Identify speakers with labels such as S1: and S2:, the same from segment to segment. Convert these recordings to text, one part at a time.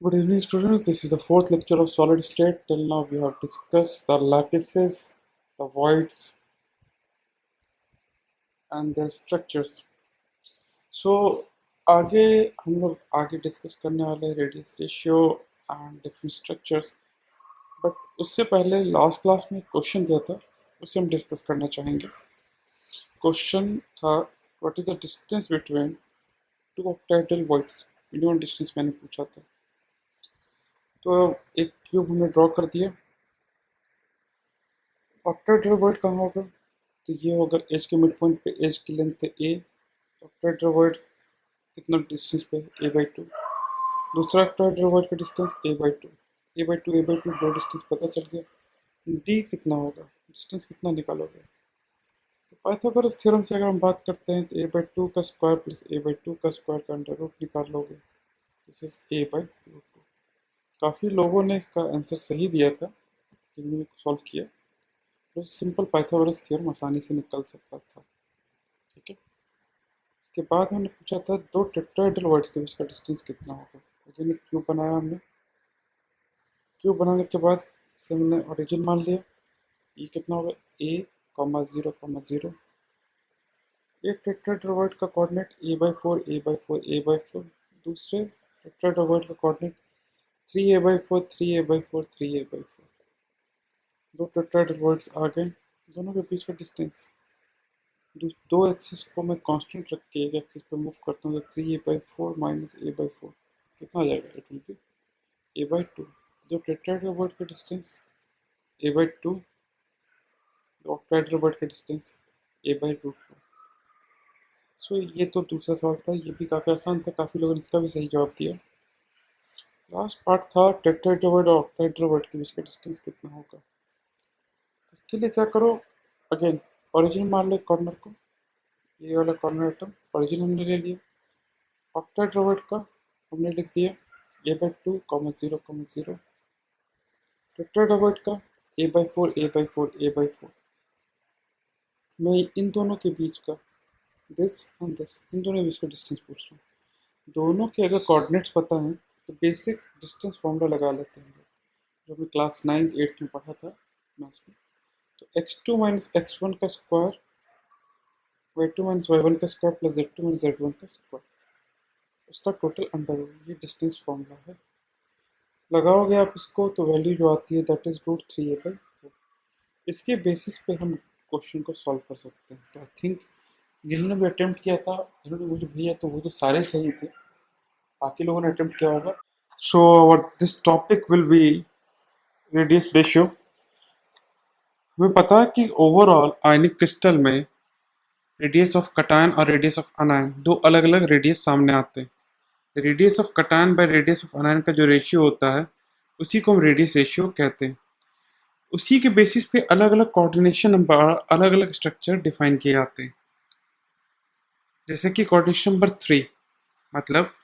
S1: Good evening, students. This is the fourth lecture of solid state. Till now, we have discussed the lattices, the voids, and their structures. So, आगे हम लोग आगे discuss करने वाले हैं radius ratio and different structures. But उससे पहले last class में एक क्वेश्चन दिया था, उसे हम डिस्कस करना चाहेंगे. क्वेश्चन था, what is the distance between two octahedral voids. Minimum distance मैंने पूछा था. तो एक क्यूब हमने ड्रॉ कर दिया. ऑक्टाहेड्रल वॉइड कहाँ होगा? तो ये होगा एज के मिड पॉइंट पे, एज की लेंथ है ए. ऑक्टाहेड्रल वॉइड कितना डिस्टेंस पे है? ए बाई टू. दूसरा ऑक्टाहेड्रल वॉइड का distance A by to. A by to दो डिस्टेंस पता चल गया. डी कितना होगा? डिस्टेंस कितना निकालोगे? तो पाइथागोरस थ्योरम से अगर हम बात करते हैं तो ए बाई टू का square plus A by two का स्क्वायर का अंडर रूट निकाल लोगे. This is A by root two. काफ़ी लोगों ने इसका आंसर सही दिया था जिन्होंने सॉल्व किया. तो सिंपल पाइथागोरस थ्योरम आसानी से निकल सकता था. ठीक है. इसके बाद हमने पूछा था दो टेट्राहेड्रल वर्ड्स के बीच का डिस्टेंस कितना होगा. अगेन एक क्यूब बनाया हमने. क्यूब बनाने के बाद इसे हमने ओरिजिन मान लिया. ये कितना होगा? ए कॉमा ज़ीरो कॉमा ज़ीरो. एक टेट्राहेड्रल वर्ड का coordinate A by four A by four A by four. दूसरे टेट्राहेड्रल वर्ड का coordinate three A by four three A by four three A by four. दो tetrahedral words आ गए. दोनों के बीच का distance, दो एक्सिस को मैं कांस्टेंट रख के एक एक्सिस पे मूव करता हूँ तो three A by four minus A by four कितना आ जाएगा? It will be A by two. जो टेट्राहेड्रल वर्ड का distance A by two, octahedral void का distance A by root two. So ये तो दूसरा सवाल था. ये भी काफ़ी आसान था. काफ़ी लोगों ने इसका भी सही जवाब दिया. लास्ट पार्ट था टेट्राहेड्रल वर्ड और ऑक्टाहेड्रल वर्ड के बीच का डिस्टेंस कितना होगा. तो इसके लिए क्या करो, अगेन ओरिजिन मान लो कॉर्नर को. ये वाला कॉर्नर आइटम ओरिजिन हमने ले लिया. ऑक्टाहेड्रल वर्ड का हमने लिख दिया A by two comma zero comma zero. Tetrahedral void का A by four A by four A by four. मैं इन दोनों के बीच का दिस एंड दिस, इन दोनों के बीच का डिस्टेंस पूछ रहा हूँ. दोनों के अगर कोऑर्डिनेट्स पता हैं तो बेसिक डिस्टेंस फॉर्मूला लगा लेते हैं जो हमने क्लास नाइन्थ एट्थ में पढ़ा था मैथ्स में. तो X two minus X one का square Y two minus Y one का square plus Z two minus Z one का स्क्वायर, उसका टोटल अंडर रूट. ये डिस्टेंस फॉर्मूला है. लगाओगे आप इसको तो वैल्यू जो आती है that is root three A by four. इसके बेसिस पे हम क्वेश्चन को सॉल्व कर सकते हैं. तो आई थिंक जिन्होंने भी अटेम्प्ट किया था, जिन्होंने मुझे भेजा तो वो तो सारे सही थे. बाकी लोगों ने अटेम्प्ट किया होगा. So our this topic will be radius ratio. हमें पता है कि ओवरऑल आयनिक क्रिस्टल में रेडियस ऑफ कटायन और रेडियस ऑफ अनायन दो अलग अलग रेडियस सामने आते हैं. Radius of cation by radius of anion का जो रेशियो होता है उसी को हम रेडियस रेशियो कहते हैं. उसी के बेसिस पे अलग अलग कोऑर्डिनेशन नंबर, अलग अलग स्ट्रक्चर डिफाइन किए जाते हैं. जैसे कि कोऑर्डिनेशन नंबर थ्री, मतलब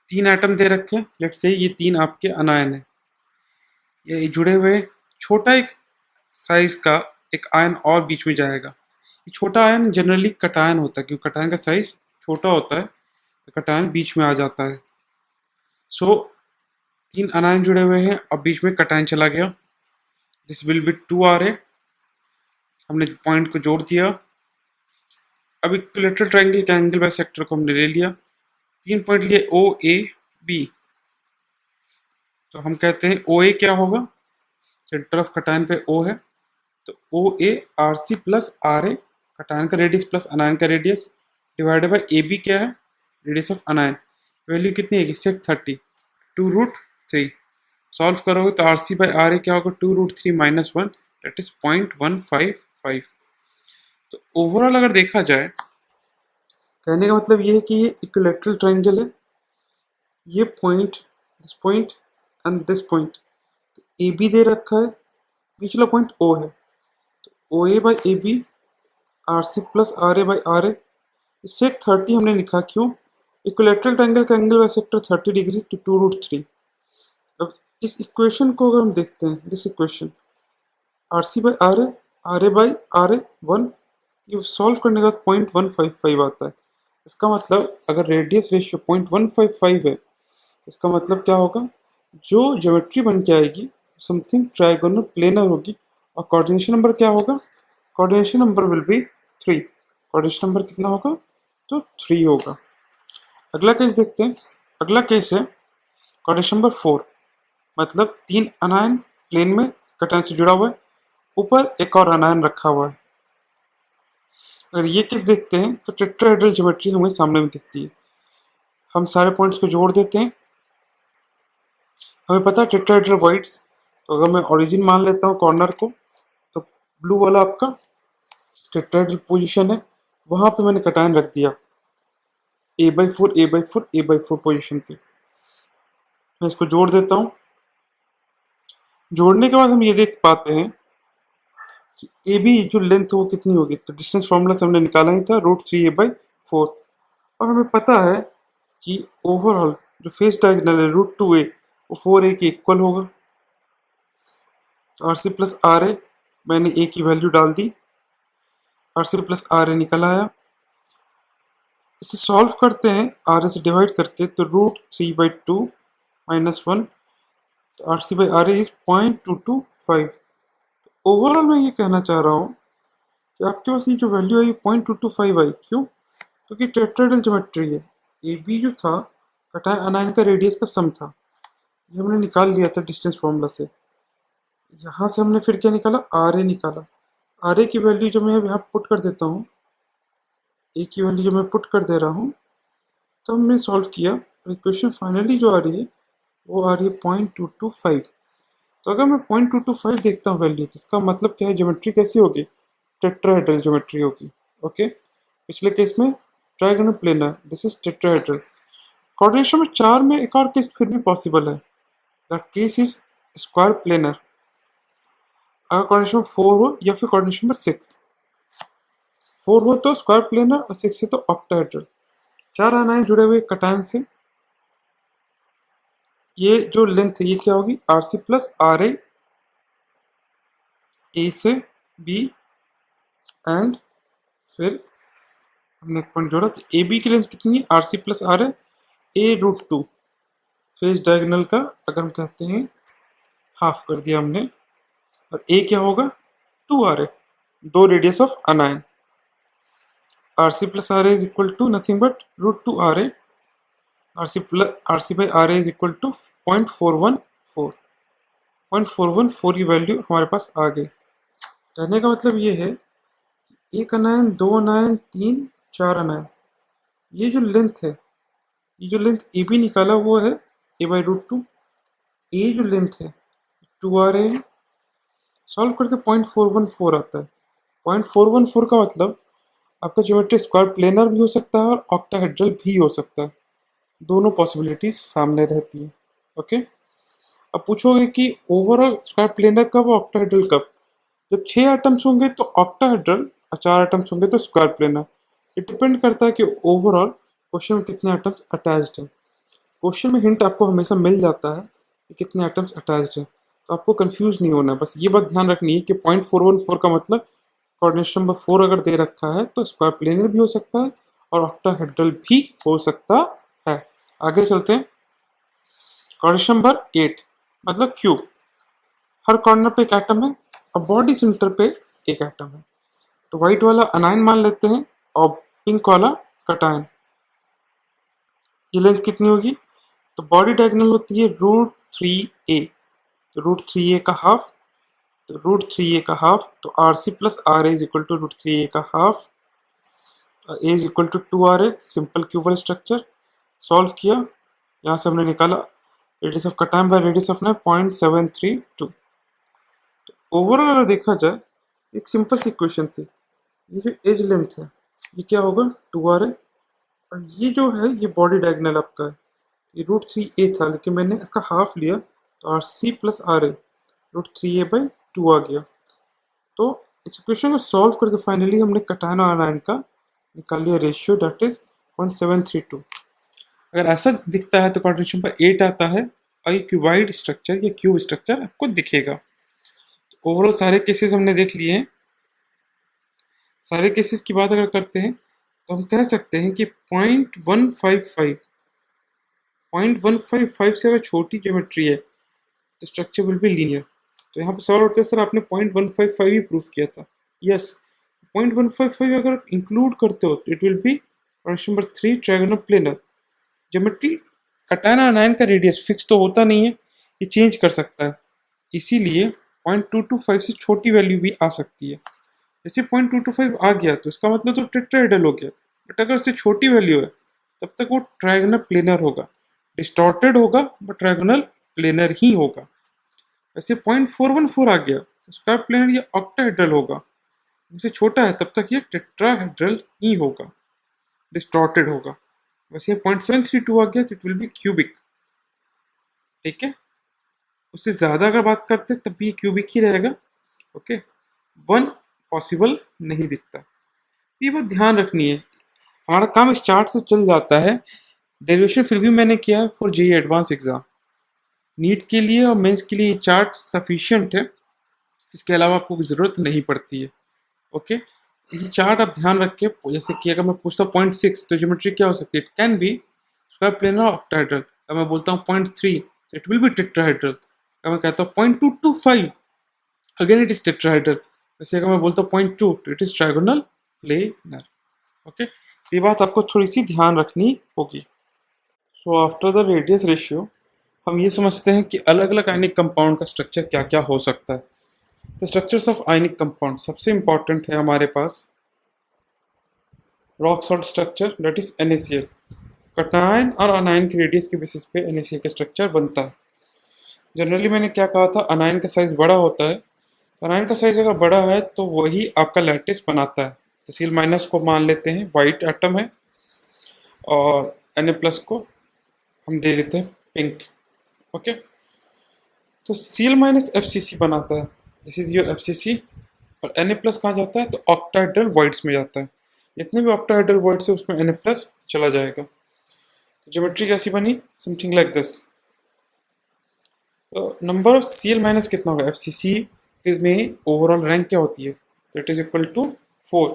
S1: तीन एटम दे रखे हैं. लेट्स से ये तीन आपके अनायन है. ये जुड़े हुए छोटा एक साइज का एक आयन और बीच में जाएगा. ये छोटा आयन जनरली कटायन होता है क्योंकि कटायन का साइज छोटा होता है. तो कटायन बीच में आ जाता है. सो तीन अनायन जुड़े हुए हैं और बीच में कटायन चला गया. This will be two R A. हमने पॉइंट को जोड़ दिया. अब इक्विलेटरल ट्रायंगल के एंगल बाइसेक्टर को हमने ले लिया. तीन पॉइंट लिए ओ ए बी. तो हम कहते हैं ओ ए क्या होगा? सेंटर ऑफ कटायन पे ओ है तो O A R C plus R A, cation का रेडियस प्लस अनायन का radius, divided by A B क्या है? Radius of anion. वैल्यू कितनी है? Sec 30, two root three. Solve करोगे तो R C by R A क्या होगा? Two root three minus one, that is 0.155. तो ओवरऑल अगर देखा जाए, कहने का मतलब ये है कि ये इक्विलेटरल ट्रायंगल है. ये point and this point A B दे रखा है, पिछला पॉइंट ओ है. तो O A by A B R C plus R A by R A. इससे 30 हमने लिखा क्यों? इक्विलेटरल ट्रायंगल का angle bisector 30 degree two two root three. अब इस इक्वेशन को अगर हम देखते हैं, this equation R C by R A by R A one, ये सॉल्व करने के बाद 0.155 आता है. इसका मतलब अगर रेडियस रेशियो 0.155 है, इसका मतलब क्या होगा, जो ज्योमेट्री बन के आएगी समथिंग ट्राइगोनल प्लेनर होगी, और कोऑर्डिनेशन नंबर क्या होगा, coordination number will be 3। Coordination number कितना होगा, तो 3 होगा। अगला केस देखते हैं। अगला केस है कोऑर्डिनेशन नंबर 4, मतलब 3 अनायन प्लेन में कटायन से जुड़ा हुआ है, ऊपर एक और अनायन रखा हुआ है। अगर ये केस देखते हैं तो टेट्राहेड्रल ज्योमेट्री हमें सामने में दिखती है। हम सारे पॉइंट्स को जोड़ देते हैं। हमें पता है टेट्राहेड्रल वाइड्स, तो अगर मैं ओरिजिन मान लेता हूँ कॉर्नर को, तो ब्लू वाला आपका टेट्राहेड्रल पोजीशन है, वहां पे मैंने कटायन रख दिया a/4 a/4 a/4 पोजीशन पे। मैं इसको जोड़ देता हूँ। जोड़ने के बाद हम ये देख पाते हैं कि ए बी जो लेंथ है वो कितनी होगी, तो डिस्टेंस फॉर्मूला से हमने निकाला ही था √3a/4। और हमें पता है कि ओवरऑल जो फेस डायगोनल है √2a वो 4a के इक्वल होगा। आर सी प्लस आर ए, मैंने ए की वैल्यू डाल दी, आर सी प्लस आर ए निकल आया। इसे सॉल्व करते हैं आर ए से डिवाइड करके, तो √3/2 -1, तो R C by R A is 0.225। Overall मैं ये कहना चाह रहा हूँ कि आपके पास ये जो वैल्यू आई 0.225 आई, क्यों, क्योंकि टेट्राहेड्रल ज्योमेट्री है। ए बी जो था कटायन अनायन का रेडियस का सम था, ये हमने निकाल लिया था डिस्टेंस फॉर्मूला से। यहाँ से हमने फिर क्या निकाला, आर ए निकाला। आर ए की वैल्यू जो मैं यहाँ पुट कर देता हूँ, ए की वैल्यू जो मैं पुट कर दे रहा हूँ, तो हमने सॉल्व किया, इक्वेशन फाइनली जो आ रही है वो आ रही है 0.225। तो अगर मैं 0.225 देखता हूँ वैल्यू, तो इसका मतलब क्या है, ज्योमेट्री कैसी होगी, टेट्राहेड्रल ज्योमेट्री होगी। ओके, पिछले केस में trigonal planar, this is tetrahedral. Coordination में 4 में एक और केस फिर भी पॉसिबल है, that case is square planar. अगर कोऑर्डिनेशन 4 हो या फिर कोऑर्डिनेशन में 6, 4 हो तो स्क्वायर प्लेनर और 6 है तो ऑक्टाहेड्रल। 4 आनाएं जुड़े हुए कटायन से, ये जो लेंथ है ये क्या होगी, आर सी प्लस आर ए से बी, एंड फिर हमने एक पॉइंट जोड़ा, तो ए बी की लेंथ कितनी है, R C plus R a√2। Face diagonal का अगर हम कहते हैं हाफ कर दिया हमने, और ए क्या होगा, 2r, दो radius of anion. R C plus R A is equal to nothing but √2r, R C by R A is equal to 0.414। 0.414 की वैल्यू हमारे पास आ गई। कहने का मतलब ये है, एक अनायन, दो अनायन, तीन, चार अनायन, ये जो लेंथ है, ये जो लेंथ ए बी निकाला हुआ है a/√2, ए जो लेंथ है 2r है, सॉल्व करके 0.414 आता है। 0.414 का मतलब आपका ज्योमेट्री स्क्वायर प्लेनर भी हो सकता है और ऑक्टाहेड्रल भी हो सकता है, दोनों पॉसिबिलिटीज सामने रहती है। ओके, अब पूछोगे कि ओवरऑल स्क्वायर प्लेनर कब और ऑक्टाहेड्रल कब, जब 6 एटम्स होंगे तो ऑक्टाहेड्रल और 4 एटम्स होंगे तो स्क्वायर प्लेनर। ये डिपेंड करता है कि ओवरऑल क्वेश्चन में कितने एटम्स अटैच्ड हैं। क्वेश्चन में हिंट आपको हमेशा मिल जाता है कि कितने एटम्स अटैच्ड हैं, तो आपको कंफ्यूज नहीं होना है। बस ये बात ध्यान रखनी है कि 0.414 का मतलब कोऑर्डिनेशन नंबर 4 अगर दे रखा है तो स्क्वायर प्लेनर भी हो सकता है और ऑक्टाहेड्रल भी हो सकता है। आगे चलते हैं। कोऑर्डिनेशन नंबर 8 मतलब क्यूब, हर कॉर्नर पे एक एटम है और बॉडी सेंटर पे एक एटम है। तो व्हाइट वाला अनायन मान लेते हैं और पिंक वाला कटायन। ये लेंथ कितनी होगी, तो बॉडी डायगोनल होती है √3a, तो √3a का हाफ, तो √3a का हाफ, तो R C plus R A is equal to √3a का half, A is equal to 2r, simple cubical structure. Solve किया, यहाँ से हमने निकाला radius of cation by radius of ना 0.732। ओवरऑल अगर देखा जाए एक सिंपल सी इक्वेशन थी, ये जो एज लेंथ है ये क्या होगा 2r है, और ये जो है ये बॉडी डायगोनल आपका है, ये √3a था लेकिन मैंने इसका हाफ लिया, तो R C plus R A √3a/2 आ गया। तो इस इक्वेशन को सॉल्व करके फाइनली हमने कटायन और आनायन का निकाल लिया रेशियो, दैट इज 0.732। अगर ऐसा दिखता है तो कोऑर्डिनेशन पर 8 आता है और ये क्यूबाइड स्ट्रक्चर या क्यूब स्ट्रक्चर आपको दिखेगा। ओवरऑल सारे केसेस हमने देख लिए हैं। सारे केसेस की बात अगर करते हैं तो हम कह सकते हैं कि 0.155 0.155 से अगर छोटी ज्योमेट्री है तो स्ट्रक्चर विल बी लीनियर। तो यहाँ पे सवाल उठता है सर आपने 0.155 ही प्रूफ किया था। यस, 0.155 अगर इंक्लूड करते हो तो it will be question number 3 trigonal planar. Geometry अटायन और अनायन का रेडियस फिक्स तो होता नहीं है, ये चेंज कर सकता है, इसीलिए 0.225 से छोटी वैल्यू भी आ सकती है। जैसे 0.225 आ गया तो इसका मतलब तो टेट्राहेड्रल हो गया, बट अगर इससे छोटी वैल्यू है तब तक वो ट्रायगोनल प्लेनर होगा। डिस्टॉर्टेड होगा बट ट्रायगोनल प्लेनर ही होगा। वैसे 0.414 आ गया तो स्क्वायर प्लेनर या ऑक्टाहेड्रल होगा, उससे छोटा है तब तक ये टेट्राहेड्रल ही होगा, डिस्टॉर्टेड होगा। वैसे 0.732 आ गया तो इट विल बी क्यूबिक। ठीक है, उससे ज़्यादा अगर बात करते तब भी ये क्यूबिक ही रहेगा। ओके, 1 पॉसिबल नहीं दिखता। ये बात ध्यान रखनी है, हमारा काम इस चार्ट से चल जाता है। डेरिवेशन फिर भी मैंने किया है for JEE advance exam, NEET के लिए और मेंस के लिए ये चार्ट सफिशिएंट है, इसके अलावा आपको ज़रूरत नहीं पड़ती है। ओके, ये चार्ट आप ध्यान रख के, जैसे कि अगर मैं पूछता हूँ 0.6 तो ज्योमेट्री क्या हो सकती है, it can be square planar octahedral. अगर मैं बोलता हूँ 0.3 इट विल बी टेट्राहेड्रल। अगर मैं कहता हूँ 0.225 अगेन इट इज टेट्राहेड्रल। वैसे अगर मैं बोलता हूँ 0.2 तो it is trigonal planar. Okay, ये बात आपको थोड़ी सी ध्यान रखनी होगी। So after the radius ratio हम ये समझते हैं कि अलग अलग आयनिक कंपाउंड का स्ट्रक्चर क्या क्या हो सकता है। तो स्ट्रक्चर्स ऑफ आयनिक कंपाउंड सबसे इंपॉर्टेंट है हमारे पास rock salt structure, that is NaCl। Cation और अनायन के रेडियस के बेसिस पे NaCl का स्ट्रक्चर बनता है। जनरली मैंने क्या कहा था, अनायन का साइज बड़ा होता है, तो अनायन का साइज अगर बड़ा है तो वही आपका लैटिस बनाता है। तो Cl माइनस को मान लेते हैं वाइट एटम है और Na प्लस को हम दे लेते हैं पिंक। ओके, तो Cl माइनस FCC बनाता है, दिस इज योर FCC। और Na प्लस कहाँ जाता है तो ऑक्टाहेड्रल वॉइड्स में जाता है, जितने भी ऑक्टाहेड्रल वॉइड्स है उसमें Na प्लस चला जाएगा। ज्योमेट्री कैसी बनी, समथिंग लाइक दिस। तो नंबर ऑफ Cl माइनस कितना होगा, FCC में ओवरऑल रैंक क्या होती है, तो इट इज इक्वल टू 4।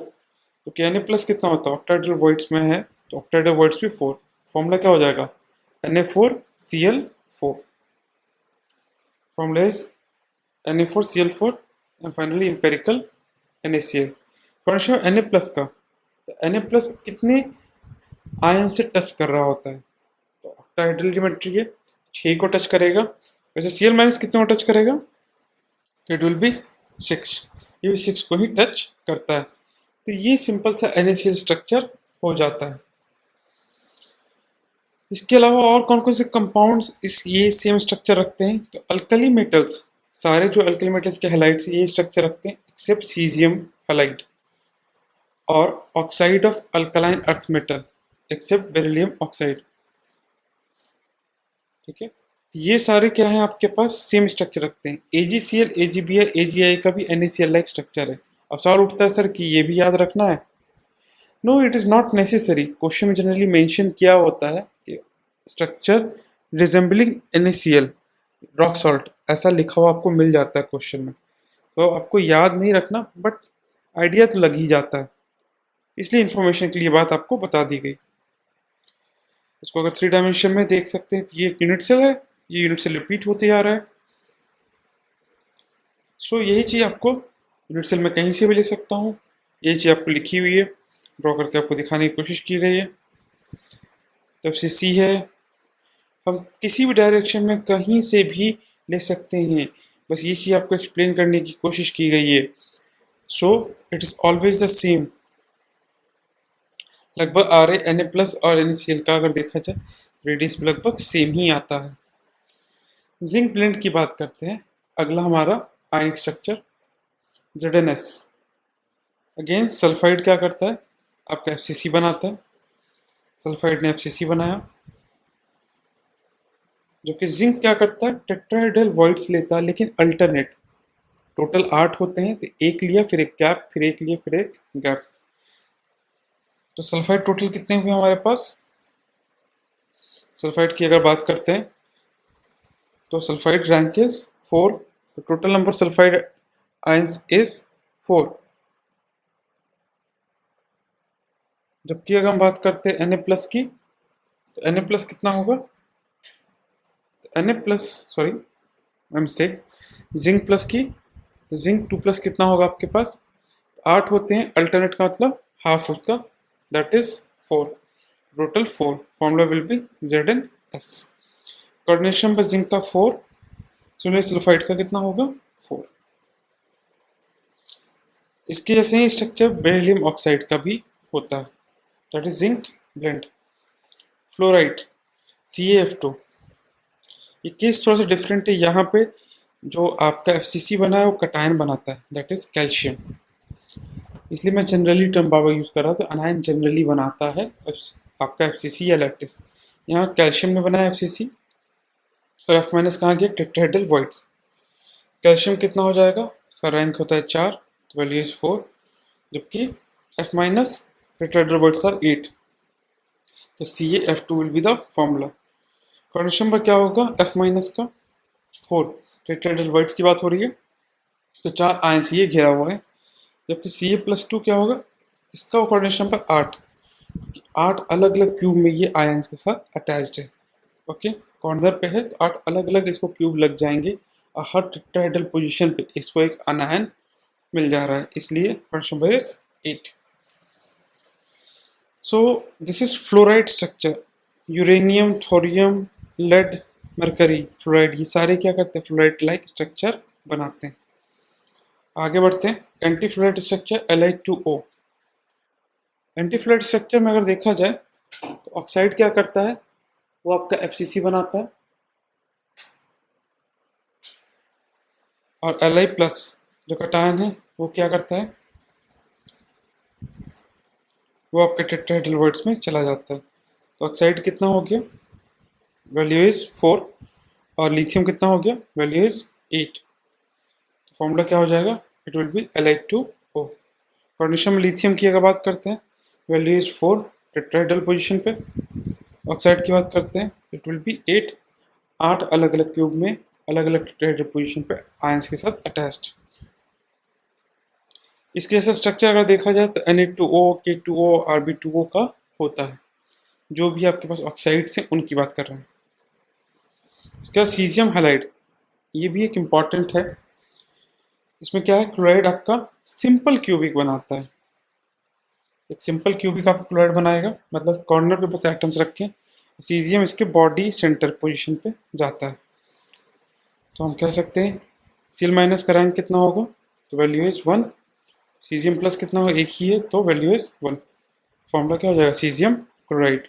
S1: तो Na प्लस कितना होता है, ऑक्टाहेड्रल वॉइड्स में है तो ऑक्टाहेड्रल वॉइड्स भी 4। फॉर्मूला क्या हो जाएगा, Na4Cl4। Formula is Na4Cl4 and finally empirical NaCl। Concept Na plus का, तो Na प्लस कितने आयन से टच कर रहा होता है, तो ऑक्टाहेड्रल ज्योमेट्री है 6 को टच करेगा। वैसे Cl माइनस कितने को टच करेगा, तो इट विल बी 6, ये भी 6 को ही टच करता है। तो ये सिंपल सा NaCl स्ट्रक्चर हो जाता है। इसके अलावा और कौन कौन से कंपाउंड्स इस ये सेम स्ट्रक्चर रखते हैं, तो अल्कली मेटल्स, सारे जो अल्कली मेटल्स के हैलाइड्स ये स्ट्रक्चर रखते हैं एक्सेप्ट सीजियम हैलाइड, और oxide of alkaline earth metal except beryllium oxide. ठीक है, तो ये सारे क्या हैं आपके पास, सेम स्ट्रक्चर रखते हैं। AgCl, AgBi, AgI का भी NaCl लाइक स्ट्रक्चर है। अब सवाल उठता है सर कि ये भी याद रखना है। No, it is not necessary. Question में जनरली मेंशन किया होता है कि structure resembling NaCl rock salt, ऐसा लिखा हुआ आपको मिल जाता है क्वेश्चन में, तो आपको याद नहीं रखना बट आइडिया तो लग ही जाता है, इसलिए इन्फॉर्मेशन के लिए बात आपको बता दी गई। इसको अगर 3 डायमेंशन में देख सकते हैं तो ये यूनिट सेल है, ये यूनिट सेल रिपीट होते आ रहा है। सो यही चीज़ आपको यूनिट सेल में कहीं से भी ले सकता हूँ, यही चीज़ आपको लिखी हुई है, ड्रॉ करके आपको दिखाने की कोशिश की गई है। तब से C है, हम किसी भी डायरेक्शन में कहीं से भी ले सकते हैं, बस ये चीज़ आपको एक्सप्लेन करने की कोशिश की गई है। So it is always the same. लगभग Na प्लस और NaCl का अगर देखा जाए रेडियस भी लगभग सेम ही आता है। जिंक ब्लेंड की बात करते हैं, अगला हमारा आयनिक स्ट्रक्चर ZnS। अगेन सल्फाइड क्या करता है, आपका FCC बनाता है, सल्फाइड ने FCC बनाया। जबकि जिंक क्या करता है, टेट्राहेड्रल वॉइड्स लेता है लेकिन अल्टरनेट, टोटल 8 होते हैं तो एक लिया फिर एक गैप, फिर एक लिया फिर एक गैप। तो सल्फाइड टोटल कितने हुए हमारे पास, सल्फाइड की अगर बात करते हैं तो sulphide rank is 4, total number sulphide ions is 4। जबकि अगर हम बात करते हैं Na प्लस की, तो Na प्लस कितना होगा, Na plus, sorry mistake, zinc plus की, तो जिंक 2 प्लस कितना होगा आपके पास, 8 होते हैं, अल्टरनेट का मतलब हाफ उसका, that is 4, total 4, formula will be ZnS। Coordination पर जिंक का 4, सोडियम सल्फाइड का कितना होगा 4। इसके जैसे ही स्ट्रक्चर बेरिलियम ऑक्साइड का भी होता है, that is zinc blende. Fluoride CaF2, ये केस थोड़ा सा डिफरेंट है। यहाँ पे जो आपका FCC बना है वो कटायन बनाता है, दैट इज कैल्शियम, इसलिए मैं जनरली टर्म बाबा यूज कर रहा था। अनायन जनरली बनाता है आपका FCC या लैक्टिस। यहाँ कैल्शियम ने बनाया FCC, और F माइनस कहाँ गया, टेट्राहेड्रल वॉइड्स। कैल्शियम कितना हो जाएगा, उसका रैंक होता है 4, तो वैल्यू इज 4, जबकि F minus tetrahedral voids are 8, तो CaF2 will be the formula. Coordination पर क्या होगा, F माइनस का 4, टेट्राहेड्रल वॉइड्स की बात हो रही है, तो 4 आयन से ये घेरा हुआ है, जबकि Ca+2 क्या होगा, इसका कोऑर्डिनेशन पर 8, 8 अलग अलग क्यूब में ये आयंस के साथ अटैच्ड है। ओके, कॉर्नर पे है तो 8 अलग अलग इसको क्यूब लग जाएंगे, और हर टेट्राहेड्रल पोजीशन पे इसको एक अनायन मिल जा रहा है, इसलिए कोऑर्डिनेशन पर is 8। So this is fluoride structure. Uranium, thorium, lead, mercury, fluoride, ये सारे क्या करते हैं, फ्लोराइड लाइक स्ट्रक्चर बनाते हैं। आगे बढ़ते हैं, anti fluoride structure Li2O। Anti fluoride structure में अगर देखा जाए तो ऑक्साइड क्या करता है, वो आपका FCC बनाता है, और Li प्लस जो कटायन है वो क्या करता है, वो आपके टेट्राहेड्रल वॉइड्स में चला जाता है। तो ऑक्साइड कितना हो गया, वैल्यू इज 4, और लिथियम कितना हो गया, वैल्यू इज 8। तो फॉर्मूला क्या हो जाएगा, it will B Li2O। Coordination में लिथियम की अगर बात करते हैं, वैल्यू इज 4 टेट्राहेड्रल पोजीशन पे। ऑक्साइड की बात करते हैं, इट विल बी 8, 8 अलग अलग क्यूब में अलग अलग टेट्राहेड्रल पोजीशन पे आयंस के साथ अटैच्ड। इसके जैसा स्ट्रक्चर अगर देखा जाए तो Na2O, K2O, Rb2O का होता है, जो भी आपके पास ऑक्साइड्स हैं उनकी बात कर रहे हैं। इसके बाद सीजियम हैलाइड, ये भी एक इम्पॉर्टेंट है। इसमें क्या है, क्लोराइड आपका सिंपल क्यूबिक बनाता है। एक सिंपल क्यूबिक आपका क्लोराइड बनाएगा, मतलब कॉर्नर पे बस एटम्स रखें, सीजियम इसके बॉडी सेंटर पोजीशन पे जाता है। तो हम कह सकते हैं Cl माइनस का रैंक कितना होगा, तो वैल्यू इज 1, सीजियम प्लस कितना होगा, एक ही है, तो वैल्यू इज 1। फॉर्मूला क्या हो जाएगा, caesium chloride.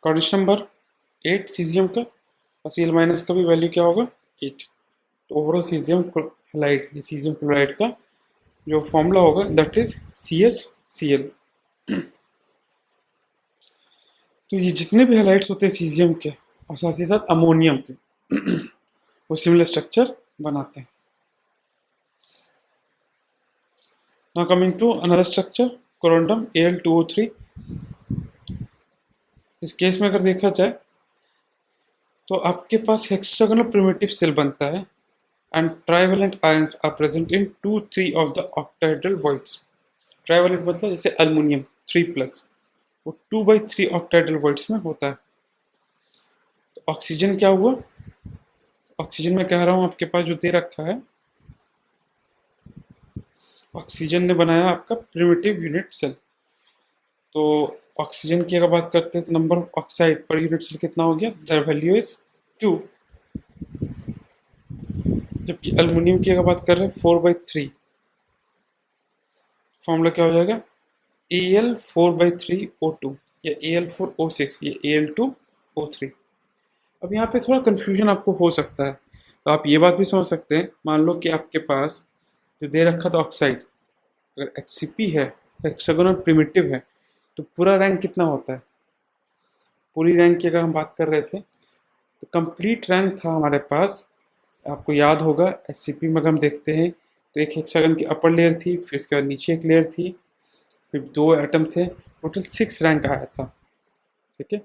S1: Coordination number 8 caesium का, और Cl माइनस का भी वैल्यू क्या होगा, 8। तो ओवरऑल सीजियम हैलाइड, ये सीजियम क्लोराइड का जो फॉर्मूला होगा दैट इज CsCl। तो ये जितने भी हैलाइड्स होते हैं सीजियम के और साथ ही साथ अमोनियम के वो सिमिलर स्ट्रक्चर बनाते हैं। Now coming to another structure, corundum Al2O3। इस केस में अगर देखा जाए तो आपके पास हेक्सागोनल प्रिमिटिव सेल बनता है, and trivalent ions are present in 2-3 of the octahedral voids. Trivalent मतलब जैसे अल्युमिनियम 3+, वो 2/3 ऑक्टाहेड्रल वॉइड्स में होता है। तो ऑक्सीजन क्या हुआ, ऑक्सीजन में कह रहा हूँ आपके पास जो दे रखा है, ऑक्सीजन ने बनाया आपका प्रिमिटिव यूनिट सेल। तो ऑक्सीजन की अगर बात करते हैं तो number of oxide per unit cell कितना हो गया, द वैल्यू इज 2, जबकि अल्युमिनियम की अगर बात कर रहे हैं 4/3। फॉर्मूला क्या हो जाएगा, Al4/3O2 या Al4O6 या Al2O3। अब यहाँ पे थोड़ा कन्फ्यूजन आपको हो सकता है, तो आप ये बात भी समझ सकते हैं, मान लो कि आपके पास जो दे रखा था ऑक्साइड, अगर HCP है, हेक्सागोनल प्रिमिटिव है, तो पूरा रैंक कितना होता है, पूरी रैंक की अगर हम बात कर रहे थे तो कंप्लीट रैंक था हमारे पास, आपको याद होगा HCP में अगर हम देखते हैं तो एक हेक्सागन की अपर लेयर थी, फिर इसके बाद नीचे एक लेयर थी, फिर 2 एटम थे, टोटल 6 रैंक आया था। ठीक है,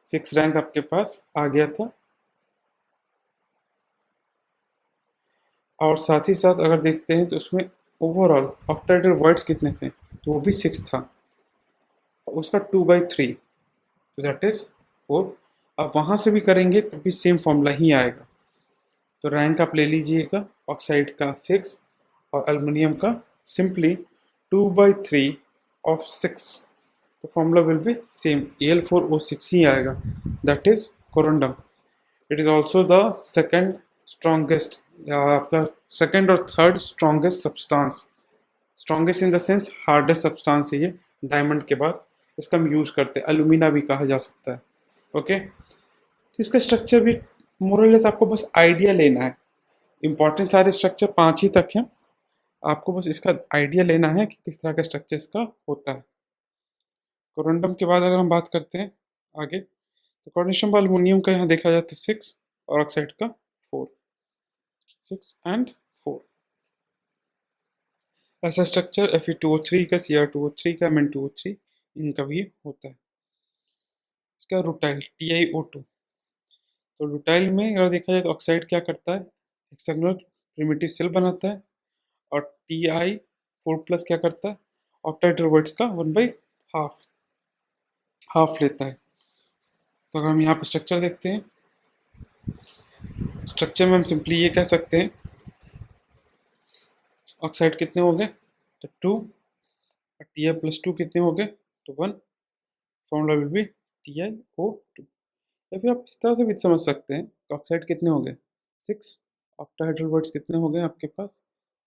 S1: 6 रैंक आपके पास आ गया था। और साथ ही साथ अगर देखते हैं तो उसमें ओवरऑल ऑक्टाहेड्रल वर्ड्स कितने थे, तो वो भी 6 था, उसका 2/3, तो दैट इज 4। अब वहाँ से भी करेंगे तब भी सेम फॉर्मूला ही आएगा। तो रैंक आप ले लीजिएगा ऑक्साइड का 6 और एल्युमिनियम का सिंपली 2/3 ऑफ 6। तो formula will be same, Al4O6 ही आएगा, that is corundum. It is also the second strongest, या आपका सेकेंड और third strongest substance. Strongest in the sense hardest substance है ये डायमंड के बाद। इसका हम यूज करते हैं, अलुमिना भी कहा जा सकता है। ओके, तो इसका स्ट्रक्चर भी मोरलेस आपको बस आइडिया लेना है। इंपॉर्टेंट सारे स्ट्रक्चर 5 ही तक हैं, आपको बस इसका आइडिया लेना है कि किस तरह का स्ट्रक्चर इसका होता है। कोरंडम के बाद अगर हम बात करते हैं आगे, तो कोऑर्डिनेशन एल्युमिनियम का यहाँ देखा जाता है 6 और ऑक्साइड का 4, 6 and 4। ऐसा स्ट्रक्चर Fe2O3 का, Cr2O3 का, Mn2O3 इनका भी होता है। इसका रूटाइल TiO2। तो रूटाइल में अगर देखा जाए तो ऑक्साइड क्या करता है, हेक्सागोनल प्रिमिटिव सेल बनाता है, और Ti4+ क्या करता है, ऑक्टाहेड्रल का 1/2 हाफ लेता है। तो अगर हम यहाँ पर स्ट्रक्चर देखते हैं, स्ट्रक्चर में हम सिंपली ये कह सकते हैं, ऑक्साइड कितने हो गए तो 2, Ti+2 कितने हो गए तो 1। Formula will be TiO2। या फिर आप इस तरह से भी समझ सकते हैं, ऑक्साइड कितने हो गए 6, ऑक्टाहेड्रल वर्ड्स कितने हो गए आपके पास,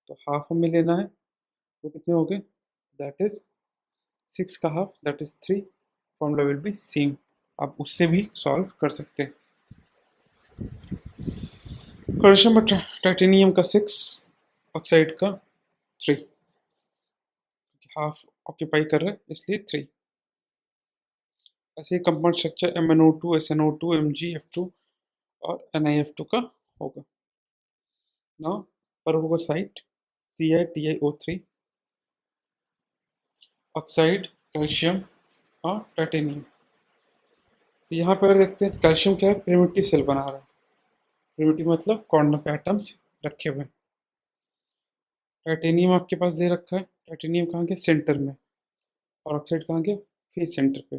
S1: तो हाफ हमें लेना है, वो कितने हो गए, दैट इज 6 का half, that is 3। Formula will be same, आप उससे भी सॉल्व कर सकते हैं। क्वेश्चन नंबर, टाइटेनियम का 6, ऑक्साइड का 3, हाफ ऑक्यूपाई कर रहा है इसलिए 3। ऐसे ही compound structure MnO2, SnO2, MgF2 और NiF2 का होगा। नाउ परवोसाइट CiTiO3, ऑक्साइड, कैल्शियम और टाइटेनियम। तो यहाँ पर देखते हैं कैल्शियम क्या है, प्रिमिटिव सेल बना रहा है। प्रिमिटिव मतलब कॉर्नर पे एटम्स रखे हुए हैं। टाइटेनियम आपके पास दे रखा है, टाइटेनियम कहाँ के सेंटर में, और ऑक्साइड कहाँ के फेस सेंटर पे।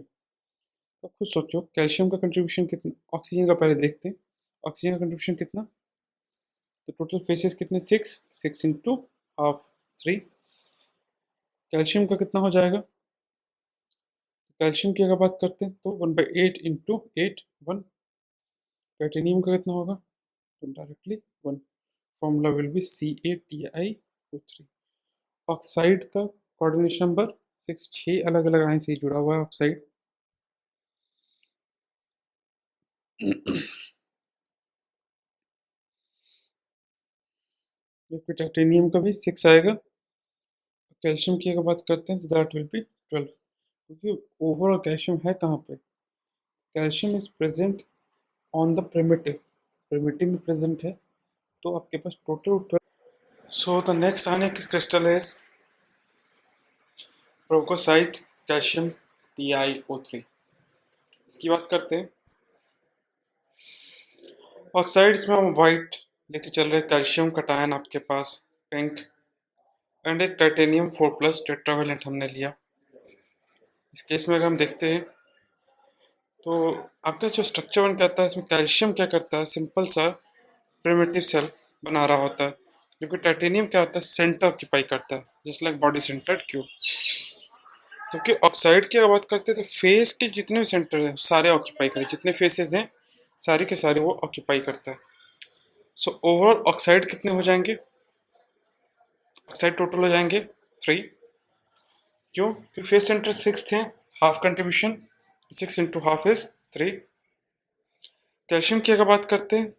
S1: तो खुद सोचो कैल्शियम का कंट्रीब्यूशन कितना, ऑक्सीजन का पहले देखते हैं, ऑक्सीजन का कंट्रीब्यूशन कितना, तो टोटल फेसेस कितने 6, 6 इंटू हाफ 3। कैल्शियम का कितना हो जाएगा, तो कैल्शियम की अगर बात करते हैं तो 1/8 इंटू 8 1। टाइटेनियम का कितना होगा, तो directly 1। Formula will be CaTiO3। Oxide का कोऑर्डिनेशन नंबर 6, 6 अलग अलग आयन से जुड़ा हुआ है ऑक्साइड। जबकि टाइटेनियम का भी 6 आएगा। कैल्शियम की अगर बात करते हैं तो दैट विल बी 12, क्योंकि ओवरऑल कैल्शियम है कहाँ पे, calcium is present on the primitive, primitive में प्रेजेंट है, तो आपके पास total 12। So the next ionic crystal is perovskite calcium TiO3। इसकी बात करते हैं, ऑक्साइड्स में हम वाइट लेके चल रहे हैं, कैल्शियम कटायन आपके पास पिंक, एंड एक टाइटेनियम 4+ टेट्रावेलेंट हमने लिया। इस केस में अगर हम देखते हैं तो आपका जो स्ट्रक्चर बन के आता है, इसमें कैल्शियम क्या करता है, सिंपल सा प्रिमिटिव सेल बना रहा होता है, जबकि टाइटेनियम क्या होता है, सेंटर ऑक्यूपाई करता है, just like body centred cube. जबकि ऑक्साइड की अगर बात करते हैं तो फेस के जितने भी सेंटर हैं सारे ऑक्यूपाई करें, जितने फेसेस हैं सारे के सारे वो ऑक्यूपाई करता है। सो ओवरऑल ऑक्साइड कितने हो जाएंगे, ऑक्साइड टोटल हो जाएंगे 3। क्यों, क्योंकि फेस सेंटर 6 थे, half contribution 6 into half is 3। Calcium की अगर बात करते हैं,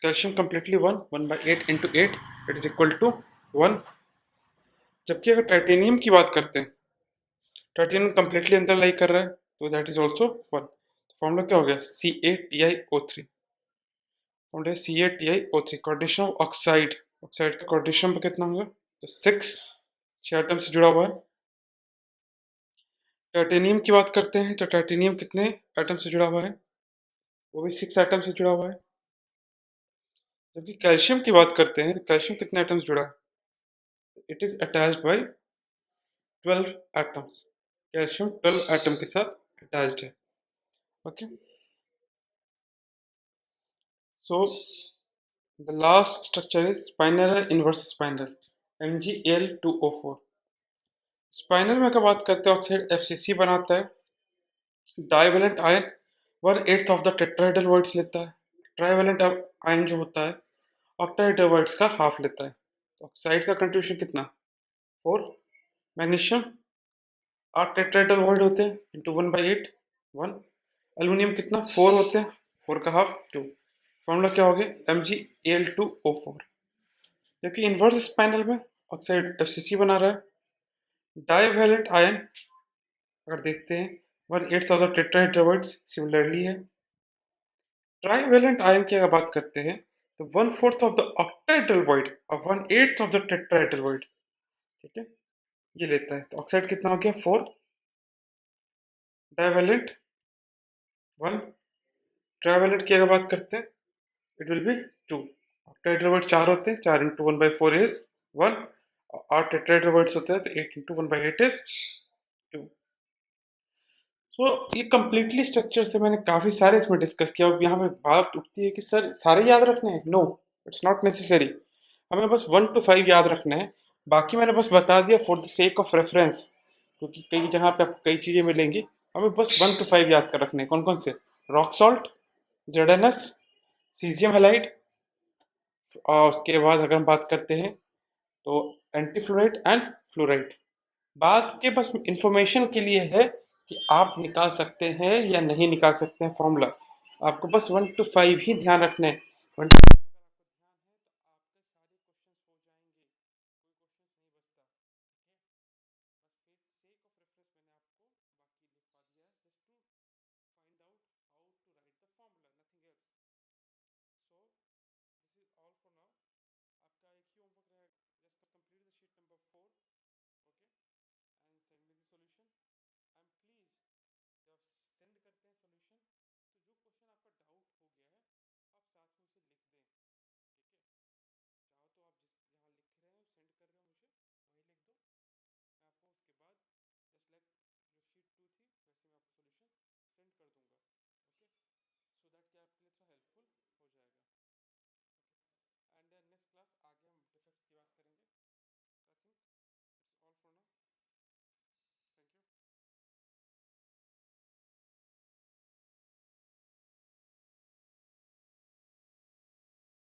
S1: calcium completely 1/8 into 8 it is equal to 1। जबकि अगर टाइटेनियम की बात करते हैं, टाइटेनियम कम्प्लीटली अंदर लाई कर रहा है, तो दैट इज ऑल्सो 1। तो फॉर्मूला क्या हो गया, CaTiO3। Formula CaTiO3, coordination of oxide, oxide का कोऑर्डिनेशन कितना होगा, तो 6, 6 एटम से जुड़ा हुआ है। टाइटेनियम की बात करते हैं तो टाइटेनियम कितने एटम से जुड़ा हुआ है, वो भी 6 एटम से जुड़ा हुआ है। जबकि कैल्शियम की बात करते हैं तो कैल्शियम कितने एटम से जुड़ा है, it is attached bye 12 atoms. Calcium 12 atom के साथ अटैच्ड है। Okay. So the last structure is spinal inverse spinal MgAl2O4। Spinal में अगर बात करते हैं ऑक्साइड FCC बनाता है। Divalent ion 1/8 of the tetrahedral words लेता है। ट्राइवेलेंट आयन जो होता है ऑक्टाहेड्रल वर्ड्स का हाफ लेता है। ऑक्साइड का कंट्रीब्यूशन कितना 4। मैग्नीशियम 8 टेट्राहेड्रल वर्ड होते हैं इंटू 1/8 1। एल्यूमिनियम कितना 4 होते हैं, 4 का हाफ 2। फॉर्मूला क्या हो गया MgAl2O4। जबकि इन्वर्स स्पाइनल में ऑक्साइड FCC बना रहा है। डाइवेलेंट आयन अगर देखते हैं 1/8 of the tetrahedral voids similarly है। ट्राइवेलेंट आयन की अगर बात करते हैं तो 1/4 ऑफ द ऑक्टाहेड्रल वर्ड और 1/8 ऑफ द टेट्राहेड्रल वर्ड, ठीक है, ये लेता है। तो ऑक्साइड कितना हो गया 4, डाइवेलेंट 1। ट्राइवेलेंट की अगर बात करते हैं it will B 2। Octahedral word 4 होते हैं, 4 इंटू 1/4 इज 1। 8 टेट्राहेड्रल वर्ड्स होते हैं तो 8 इंटू 1/8 इज 2। सो ये कंप्लीटली स्ट्रक्चर से मैंने काफ़ी सारे इसमें डिस्कस किया। अब यहाँ पे बात उठती है कि सर सारे याद रखने हैं। No, it's not necessary. हमें बस 1 to 5 याद रखने हैं। बाकी मैंने बस बता दिया for the sake of reference, क्योंकि कई जगह पे आपको कई चीज़ें मिलेंगी। हमें बस 1 to 5 याद कर रखने हैं। कौन कौन से? Rock salt, ZnS, caesium halide, और उसके बाद अगर हम बात करते हैं तो एंटी फ्लोराइड एंड फ्लोराइड। बात के बस इंफॉर्मेशन के लिए है कि आप निकाल सकते हैं या नहीं निकाल सकते हैं फॉर्मूला। आपको बस 1 to 5 ही ध्यान रखना है।